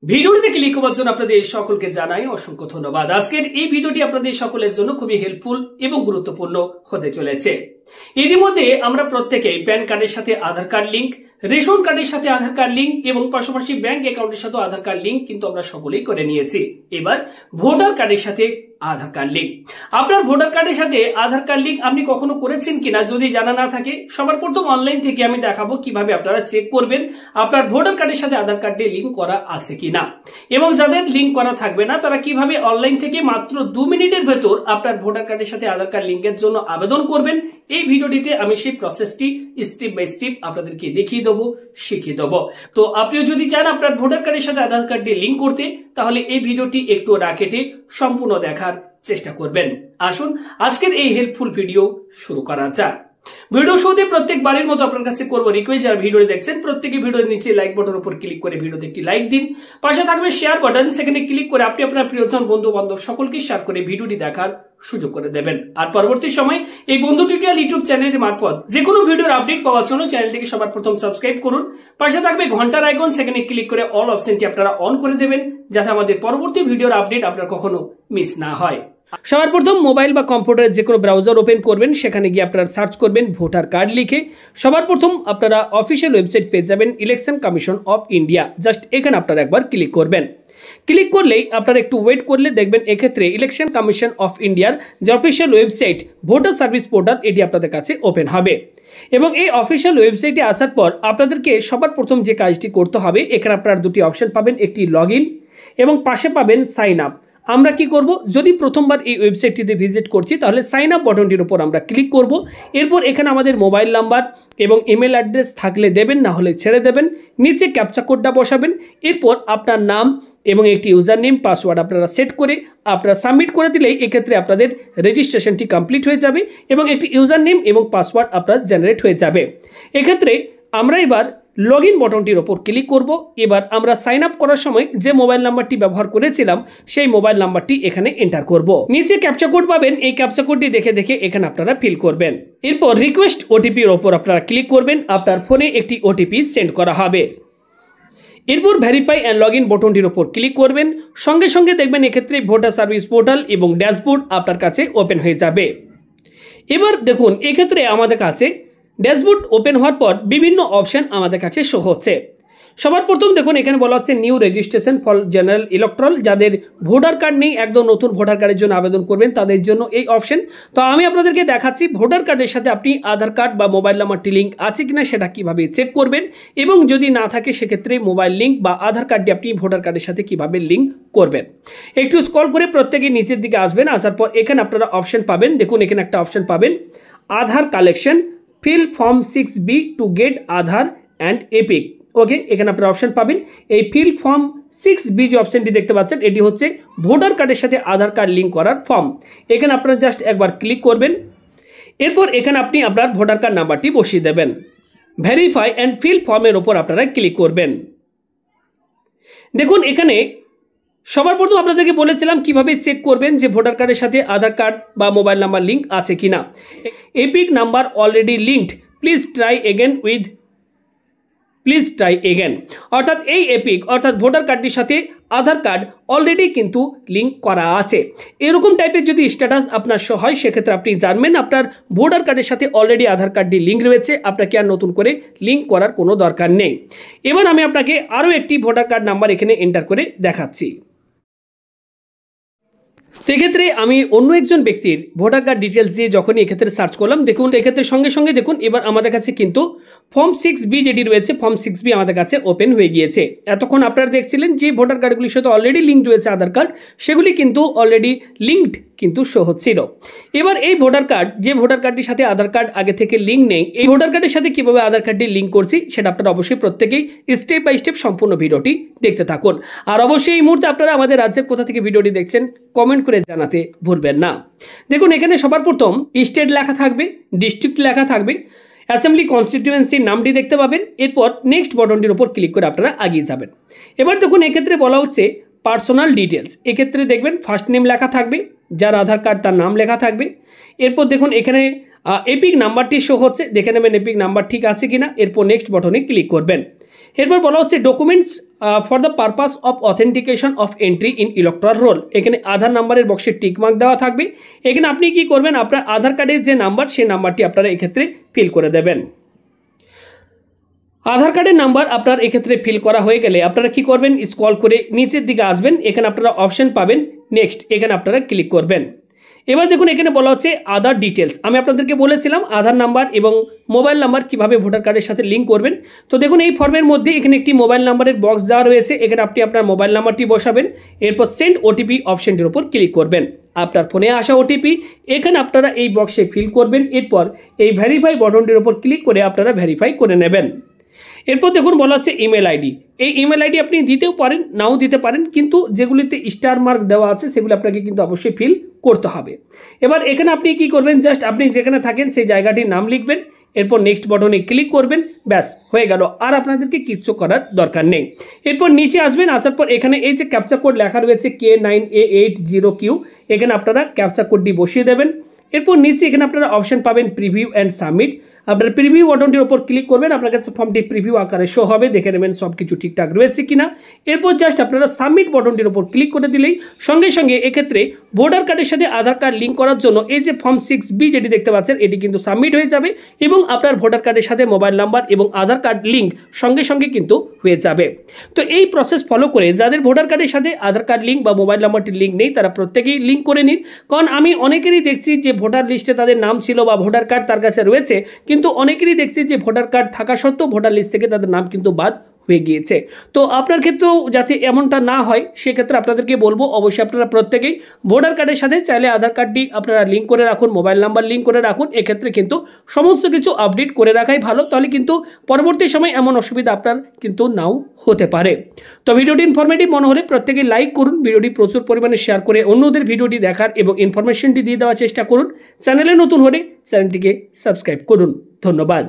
ভিডিওটিতে ক্লিক করার জন্য আপনাদের সকলকে জানাই অসংখ্য ধন্যবাদ। আজকের এই ভিডিওটি আপনাদের সকলের জন্য খুবই হেল্পফুল এবং গুরুত্বপূর্ণ হতে চলেছে। ইতিমধ্যে আমরা প্রত্যেকেই প্যান কার্ডের সাথে আধার কার্ড লিংক, রেশন কার্ডের সাথে আধার কার্ড লিংক এবং পাশাপাশি ব্যাংক অ্যাকাউন্টের সাথে আধার কার্ড লিংক কিন্তু আমরা সকলেই করে নিয়েছি। এবার ভোটার কার্ডের সাথে আধার কার্ড লিংক। আপনার ভোটার কার্ডের সাথে আধার কার্ড লিংক আপনি কখনো করেছেন কিনা যদি জানা না থাকে, সবার প্রথম অনলাইন থেকে আমি দেখাবো কিভাবে আপনারা চেক করবেন আপনার ভোটার কার্ডের সাথে আধার কার্ডে লিংক করা আছে কিনা, এবং যাদের লিংক করা থাকবে না তারা কিভাবে অনলাইন থেকে মাত্র 2 মিনিটের ভেতর আপনার ভোটার কার্ডের সাথে আধার কার্ড লিংকের জন্য আবেদন করবেন। এই ভিডিওটিতে আমি সেই প্রসেসটি স্টেপ বাই স্টেপ আপনাদেরকে দেখিয়ে দেবো, শিখিয়ে দেবো। তো আপনিও যদি চান আপনার ভোটার কার্ডের সাথে আধার কার্ডে লিংক করতে, তাহলে এই ভিডিওটি একটু না কেটে সম্পূর্ণ দেখার চেষ্টা করবেন। আসুন আজকের এই হেল্পফুল ভিডিও শুরু করা যাক। ভিডিও শুরুতে প্রত্যেকবারের মতো আপনার কাছে করবো রিকোয়েস্ট, যারা ভিডিও দেখছেন প্রত্যেকে ভিডিওর নিচে লাইক বাটনের উপর ক্লিক করে ভিডিওতে একটি লাইক দিন। পাশে থাকবে শেয়ার বাটন, সেখানে ক্লিক করে আপনি আপনার প্রিয়জন বন্ধু বান্ধব সকলকে শেয়ার করে ভিডিওটি দেখার সুযোগ করে দেবেন। আর পরবর্তী সময় এই বন্ধু টিউটোরিয়াল ইউটিউব চ্যানেলের মারফত যে কোনো ভিডিওর আপডেট পাওয়ার জন্য চ্যানেলটিকে সবার প্রথম সাবস্ক্রাইব করুন। পাশে থাকবে ঘন্টার আইকন, সেখানে ক্লিক করে অল অপশনটি আপনারা অন করে দেবেন, যাতে আমাদের পরবর্তী ভিডিওর আপডেট আপনার কখনো মিস না হয়। সবার প্রথম মোবাইল বা কম্পিউটারের যে কোনো ব্রাউজার ওপেন করবেন, সেখানে গিয়ে আপনারা সার্চ করবেন ভোটার কার্ড লিখে। সবার প্রথম আপনারা অফিসিয়াল ওয়েবসাইট পেয়ে যাবেন election commission of India. Just এখানে আপনারা একবার ক্লিক করবেন। ক্লিক করলেই আপনারা একটু ওয়েট করলে দেখবেন এক্ষেত্রে ইলেকশন কমিশন অফ ইন্ডিয়ার যে official website voter service portal, এটি আপনাদের কাছে ওপেন হবে। এবং এই অফিসিয়াল ওয়েবসাইটে আসার পর আপনাদেরকে সবার প্রথম যে কাজটি করতে হবে, এখানে আপনারা দুটি অপশন পাবেন, একটি লগ ইন এবং পাশে পাবেন সাইন আপ। আমরা কি করব, যদি প্রথমবার এই ওয়েবসাইটটিতে ভিজিট করছি তাহলে সাইন আপ বাটনটির উপর আমরা ক্লিক করব। এরপর এখানে আমাদের মোবাইল নাম্বার এবং ইমেল অ্যাড্রেস থাকলে দেবেন, না হলে ছেড়ে দেবেন। নিচে ক্যাপচা কোডটা বসাবেন। এরপর আপনার নাম এবং একটি ইউজার নেম পাসওয়ার্ড আপনারা সেট করে আপনারা সাবমিট করে দিলেই এক্ষেত্রে আপনাদের রেজিস্ট্রেশনটি কমপ্লিট হয়ে যাবে এবং একটি ইউজার নেম এবং পাসওয়ার্ড আপনার জেনারেট হয়ে যাবে। এক্ষেত্রে আমরা এবার লগ ইন বাটনটির ওপর ক্লিক করব। এবার আমরা সাইন আপ করার সময় যে মোবাইল নাম্বারটি ব্যবহার করেছিলাম সেই মোবাইল নাম্বারটি এখানে এন্টার করব। নিচে ক্যাপচা কোড পাবেন, এই ক্যাপচা কোডটি দেখে দেখে এখানে আপনারা ফিল করবেন। এরপর রিকোয়েস্ট ওটিপির ওপর আপনারা ক্লিক করবেন, আপনার ফোনে একটি ওটিপি সেন্ড করা হবে। এরপর ভেরিফাই অ্যান্ড লগ ইন বাটনটির ওপর ক্লিক করবেন। সঙ্গে সঙ্গে দেখবেন এক্ষেত্রে ভোটার সার্ভিস পোর্টাল এবং ড্যাশবোর্ড আপনার কাছে ওপেন হয়ে যাবে। এবার দেখুন এক্ষেত্রে আমাদের কাছে ড্যাশবোর্ড ওপেন হওয়ার পর বিভিন্ন অপশন আমাদের কাছে শো হচ্ছে। সবার প্রথম দেখুন এখানে বলা হচ্ছে new registration for general electoral. যাদের ভোটার কার্ড নেই, একদম নতুন ভোটার কার্ডের জন্য আবেদন করবেন তাদের জন্য এই অপশন। তো আমি আপনাদেরকে দেখাচ্ছি ভোটার কার্ডের সাথে আপনি আধার কার্ড বা মোবাইল নাম্বারটি লিঙ্ক আছে কিনা সেটা কিভাবে চেক করবেন, এবং যদি না থাকে সেক্ষেত্রে মোবাইল লিঙ্ক বা আধার কার্ডটি আপনি ভোটার কার্ডের সাথে কিভাবে লিঙ্ক করবেন। একটু স্ক্রল করে প্রত্যেকে নিচের দিকে আসবেন। আসার পর এখানে আপনারা অপশন পাবেন। দেখুন এখানে একটা অপশন পাবেন Aadhaar collection, fill form 6B to get Aadhaar and EPIC. Okay, এখানে আপনারা অপশন পাবেন। এই ফিল ফর্ম 6B যে অপশনটি দেখতে পাচ্ছেন, এটি হচ্ছে ভোটার কার্ডের সাথে আধার কার্ড লিঙ্ক করার ফর্ম। এখানে আপনারা জাস্ট একবার ক্লিক করবেন। এরপর এখানে আপনি আপনার ভোটার কার্ড নাম্বারটি বসিয়ে দেবেন। ভেরিফাই অ্যান্ড ফিল ফর্মের ওপর আপনারা ক্লিক করবেন। দেখুন এখানে সবার প্রথম আপনাদেরকে বলেছিলাম কিভাবে চেক করবেন যে ভোটার কার্ডের সাথে আধার কার্ড বা মোবাইল নাম্বার লিঙ্ক আছে কিনা। Epic number already linked, please try again. অর্থাৎ এই এপিক অর্থাৎ ভোটার কার্ডটির সাথে আধার কার্ড অলরেডি কিন্তু লিঙ্ক করা আছে। এরকম টাইপের যদি স্ট্যাটাস আপনার শো হয়, সেক্ষেত্রে আপনি জানবেন আপনার ভোটার কার্ডের সাথে অলরেডি আধার কার্ডটি লিঙ্ক রয়েছে, আপনাকে আর নতুন করে লিঙ্ক করার কোনো দরকার নেই। এবার আমি আপনাকে আরও একটি ভোটার কার্ড নাম্বার এখানে এন্টার করে দেখাচ্ছি। তো এক্ষেত্রে আমি অন্য একজন ব্যক্তির ভোটার কার্ড ডিটেলস দিয়ে যখনই এক্ষেত্রে সার্চ করলাম, দেখুন এক্ষেত্রে সঙ্গে সঙ্গে দেখুন এবার আমাদের কাছে কিন্তু ফর্ম 6B যেটি রয়েছে, ফর্ম 6B আমাদের কাছে ওপেন হয়ে গিয়েছে। এতক্ষণ আপনারা দেখছিলেন যে ভোটার কার্ডগুলির সাথে অলরেডি লিঙ্ক রয়েছে আধার কার্ড, সেগুলি কিন্তু অলরেডি লিঙ্কড কিন্তু শো হচ্ছিল। এবার এই ভোটার কার্ড, যে ভোটার কার্ডটির সাথে আধার কার্ড আগে থেকে লিঙ্ক নেই, এই ভোটার কার্ডের সাথে কীভাবে আধার কার্ডটি লিঙ্ক করছি সেটা আপনারা অবশ্যই প্রত্যেকেই স্টেপ বাই স্টেপ সম্পূর্ণ ভিডিওটি দেখতে থাকুন। আর অবশ্যই এই মুহূর্তে আপনারা আমাদের রাজ্যের কোথা থেকে ভিডিওটি দেখছেন কমেন্ট করে জানাতে ভুলবেন না। দেখুন এখানে সবার প্রথম স্টেট লেখা থাকবে, ডিস্ট্রিক্ট লেখা থাকবে, অ্যাসেম্বলি কনস্টিটিউয়েন্সির নামটি দেখতে পাবেন। এরপর নেক্সট বাটনটির উপর ক্লিক করে আপনারা এগিয়ে যাবেন। এবার দেখুন এক্ষেত্রে বলা হচ্ছে পার্সোনাল ডিটেলস। এক্ষেত্রে দেখবেন ফার্স্ট নেম লেখা থাকবে, যার আধার কার্ড তার নাম লেখা থাকবে। এরপর দেখুন এখানে এপিক নাম্বারটি শো হচ্ছে, দেখে নেবেন এপিক নাম্বার ঠিক আছে কিনা। এরপর নেক্সট বাটনে ক্লিক করবেন। এরপর বলা হচ্ছে documents for the purpose of authentication of entry in electoral roll. এখানে আধার নাম্বারের বক্সে টিকমার্ক দেওয়া থাকবে। এখানে আপনি কি করবেন, আপনার আধার কার্ডের যে নাম্বার সেই নাম্বারটি আপনারা এক্ষেত্রে ফিল করে দেবেন। আধার কার্ডের নাম্বার আপনার এক্ষেত্রে ফিল করা হয়ে গেলে আপনারা কি করবেন, স্ক্রল করে নিচের দিকে আসবেন, এখানে আপনারা অপশন পাবেন নেক্সট, এখানে আপনারা ক্লিক করবেন। এবার দেখুন এখানে বলা হচ্ছে আধার ডিটেলস। আমি আপনাদেরকে বলেছিলাম আধার নাম্বার এবং মোবাইল নাম্বার কিভাবে ভোটার কার্ডের সাথে লিঙ্ক করবেন। তো দেখুন এই ফর্মের মধ্যে এখানে একটি মোবাইল নাম্বারের বক্স দেওয়া রয়েছে, এখানে আপনি আপনার মোবাইল নাম্বারটি বসাবেন, এরপর সেন্ড ওটিপি অপশনটির উপর ক্লিক করবেন। আপনার ফোনে আসা ওটিপি এখানে আপনারা এই বক্সে ফিল করবেন, এরপর এই ভেরিফাই বাটনটির উপর ক্লিক করে আপনারা ভেরিফাই করে নেবেন। এরপর দেখুন বলা হচ্ছে ইমেল আইডি। এই ইমেল আইডি আপনি দিতেও পারেন, নাও দিতে পারেন, কিন্তু যেগুলিতে স্টার মার্ক দেওয়া আছে সেগুলো আপনাকে কিন্তু অবশ্যই ফিল করতে হবে। এবার এখানে আপনি কি করবেন, জাস্ট আপনি যেখানে থাকেন সেই জায়গাটির নাম লিখবেন, এরপর নেক্সট বাটনে ক্লিক করবেন, ব্যাস হয়ে গেল, আর আপনাদেরকে কিচ্ছু করার দরকার নেই। এরপর নিচে আসবেন, আসার পর এখানে এই যে ক্যাপচা কোড লেখা রয়েছে K9A80Q, এখানে আপনারা ক্যাপচা কোডটি বসিয়ে দেবেন। এরপর নিচে এখানে আপনারা অপশন পাবেন প্রিভিউ অ্যান্ড সাবমিট। আপনার প্রিভিউ বাটনটির উপর ক্লিক করবেন, আপনার কাছে ফর্মটি প্রিভিউ আকারে শো হবে, দেখে নেবেন সব কিছু ঠিকঠাক রয়েছে কিনা। এরপর জাস্ট আপনারা সাবমিট বাটনটির উপর ক্লিক করে দিলেই সঙ্গে সঙ্গে এক্ষেত্রে ভোটার কার্ডের সাথে আধার কার্ড লিঙ্ক করার জন্য এই যে ফর্ম 6B যেটি দেখতে পাচ্ছেন এটি কিন্তু সাবমিট হয়ে যাবে এবং আপনার ভোটার কার্ডের সাথে মোবাইল নাম্বার এবং আধার কার্ড লিঙ্ক সঙ্গে সঙ্গে কিন্তু হয়ে যাবে। তো এই প্রসেস ফলো করে যাদের ভোটার কার্ডের সাথে আধার কার্ড লিঙ্ক বা মোবাইল নাম্বারটির লিঙ্ক নেই তারা প্রত্যেকেই লিঙ্ক করে নিন। কারণ আমি অনেকেরই দেখছি যে ভোটার লিস্টে তাদের নাম ছিল বা ভোটার কার্ড তার কাছে রয়েছে, কিন্তু অনেকেরই দেখছি যে ভোটার কার্ড থাকা সত্ত্বেও ভোটার লিস্ট থেকে তাদের নাম কিন্তু বাদ হয়ে গিয়েছে। তো আপনার ক্ষেত্রেও যাতে এমনটা না হয় সেক্ষেত্রে আপনাদেরকে বলবো অবশ্যই আপনারা প্রত্যেকেই ভোটার কার্ডের সাথে চাইলে আধার কার্ডটি আপনারা লিঙ্ক করে রাখুন, মোবাইল নাম্বার লিঙ্ক করে রাখুন। এক্ষেত্রে কিন্তু সমস্ত কিছু আপডেট করে রাখাই ভালো, তাহলে কিন্তু পরবর্তী সময় এমন অসুবিধা আপনার কিন্তু নাও হতে পারে। তো ভিডিওটি ইনফরমেটিভ মনে হলে প্রত্যেকেই লাইক করুন, ভিডিওটি প্রচুর পরিমাণে শেয়ার করে অন্যদের ভিডিওটি দেখার এবং ইনফরমেশনটি দিয়ে দেওয়ার চেষ্টা করুন। চ্যানেলে নতুন হলে চ্যানেলটিকে সাবস্ক্রাইব করুন। ধন্যবাদ।